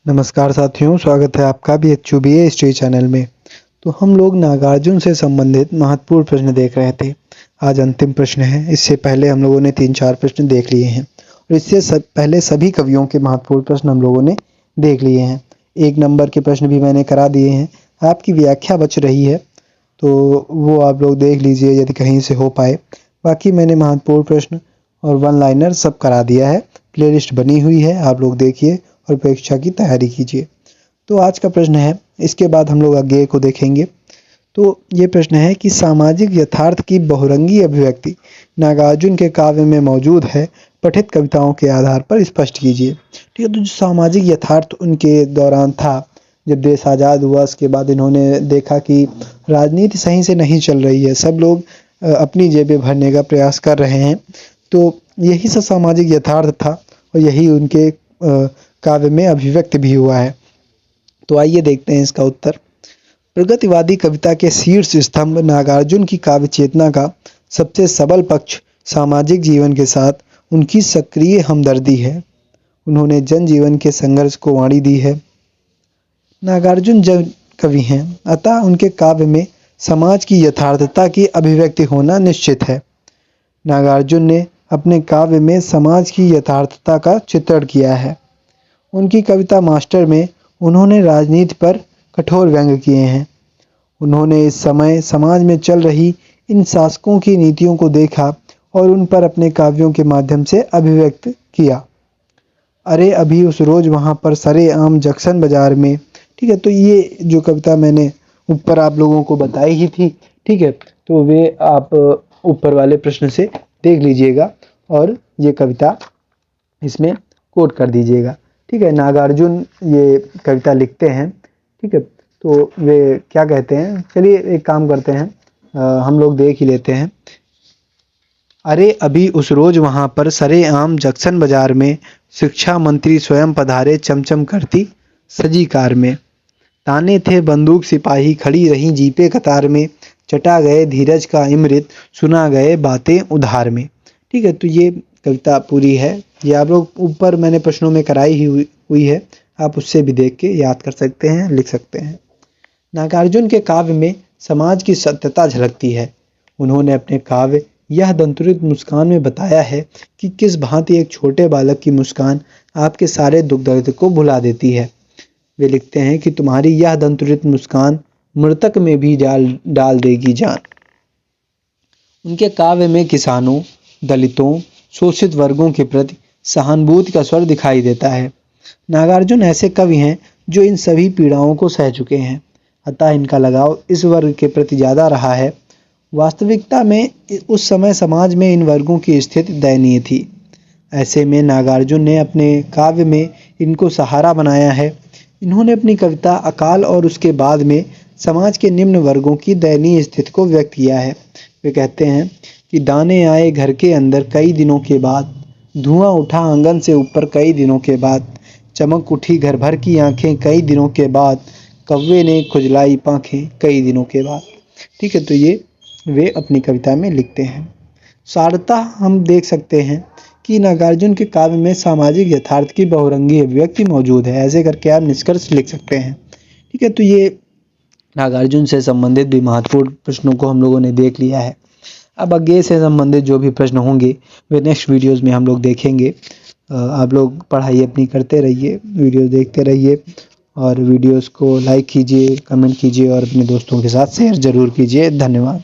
नमस्कार साथियों, स्वागत है आपका भी HUBA हिस्ट्री चैनल में। तो हम लोग नागार्जुन से संबंधित महत्वपूर्ण प्रश्न देख रहे थे। आज अंतिम प्रश्न है। इससे पहले हम लोगों ने 3-4 प्रश्न देख लिए हैं और इससे पहले सभी कवियों के महत्वपूर्ण प्रश्न हम लोगों ने देख लिए हैं। 1 नंबर के प्रश्न भी मैंने करा दिए हैं। आपकी व्याख्या बच रही है तो वो आप लोग देख लीजिए यदि कहीं से हो पाए। बाकी मैंने महत्वपूर्ण प्रश्न और वन लाइनर सब करा दिया है। प्लेलिस्ट बनी हुई है, आप लोग देखिए और परीक्षा की तैयारी कीजिए। तो आज का प्रश्न है, इसके बाद हम लोग अज्ञेय को देखेंगे। तो ये प्रश्न है कि सामाजिक यथार्थ की बहुरंगी अभिव्यक्ति नागार्जुन के काव्य में मौजूद है, पठित कविताओं के आधार पर स्पष्ट कीजिए। ठीक है, तो जो सामाजिक यथार्थ उनके दौरान था, जब देश आज़ाद हुआ उसके बाद इन्होंने देखा कि राजनीति सही से नहीं चल रही है, सब लोग अपनी जेबें भरने का प्रयास कर रहे हैं। तो यही सब सामाजिक यथार्थ था और यही उनके काव्य में अभिव्यक्त भी हुआ है। तो आइए देखते हैं इसका उत्तर। प्रगतिवादी कविता के शीर्ष स्तंभ नागार्जुन की काव्य चेतना का सबसे सबल पक्ष सामाजिक जीवन के साथ उनकी सक्रिय हमदर्दी है। उन्होंने जनजीवन के संघर्ष को वाणी दी है। नागार्जुन जन कवि हैं, अतः उनके काव्य में समाज की यथार्थता की अभिव्यक्ति होना निश्चित है। नागार्जुन ने अपने काव्य में समाज की यथार्थता का चित्रण किया है। उनकी कविता मास्टर में उन्होंने राजनीति पर कठोर व्यंग्य किए हैं। उन्होंने इस समय समाज में चल रही इन शासकों की नीतियों को देखा और उन पर अपने काव्यों के माध्यम से अभिव्यक्त किया। अरे अभी उस रोज वहाँ पर सरेआम जंक्शन बाजार में। ठीक है, तो ये जो कविता मैंने ऊपर आप लोगों को बताई ही थी। ठीक है, तो वे आप ऊपर वाले प्रश्न से देख लीजिएगा और ये कविता इसमें कोट कर दीजिएगा। ठीक है, नागार्जुन ये कविता लिखते हैं। ठीक है, तो वे क्या कहते हैं, चलिए एक काम करते हैं, हम लोग देख ही लेते हैं। अरे अभी उस रोज वहाँ पर सरेआम जंक्शन बाजार में शिक्षा मंत्री स्वयं पधारे चमचम करती सजी कार में। ताने थे बंदूक सिपाही खड़ी रहीं जीपे कतार में, चटा गए धीरज का इमृत सुना गए बातें उधार में। ठीक है, तो ये कविता पूरी है। ये आप लोग ऊपर मैंने प्रश्नों में कराई ही हुई है, आप उससे भी देख के याद कर सकते हैं, लिख सकते हैं। नागार्जुन के काव्य में समाज की सत्यता झलकती है। उन्होंने अपने काव्य यह दंतुरित मुस्कान में बताया है कि किस भांति एक छोटे बालक की मुस्कान आपके सारे दुख दर्द को भुला देती है। वे लिखते हैं कि तुम्हारी यह दंतुरित मुस्कान मृतक में भी डाल देगी जान। उनके काव्य में किसानों, दलितों, शोषित वर्गों के प्रति सहानुभूति का स्वर दिखाई देता है। नागार्जुन ऐसे कवि हैं जो इन सभी पीड़ाओं को सह चुके हैं, अतः इनका लगाव इस वर्ग के प्रति ज़्यादा रहा है। वास्तविकता में उस समय समाज में इन वर्गों की स्थिति दयनीय थी। ऐसे में नागार्जुन ने अपने काव्य में इनको सहारा बनाया है। इन्होंने अपनी कविता अकाल और उसके बाद में समाज के निम्न वर्गों की दयनीय स्थिति को व्यक्त किया है। वे कहते हैं कि दाने आए घर के अंदर कई दिनों के बाद, धुआं उठा आंगन से ऊपर कई दिनों के बाद, चमक उठी घर भर की आंखें कई दिनों के बाद, कौवे ने खुजलाई पांखें कई दिनों के बाद। ठीक है, तो ये वे अपनी कविता में लिखते हैं। सारतः हम देख सकते हैं कि नागार्जुन के काव्य में सामाजिक यथार्थ की बहुरंगी अभिव्यक्ति मौजूद है। ऐसे करके आप निष्कर्ष लिख सकते हैं। ठीक है, तो ये नागार्जुन से संबंधित भी महत्वपूर्ण प्रश्नों को हम लोगों ने देख लिया है। अब अज्ञेय से संबंधित जो भी प्रश्न होंगे वे नेक्स्ट वीडियोस में हम लोग देखेंगे। आप लोग पढ़ाई अपनी करते रहिए, वीडियो देखते रहिए और वीडियोस को लाइक कीजिए, कमेंट कीजिए और अपने दोस्तों के साथ शेयर ज़रूर कीजिए। धन्यवाद।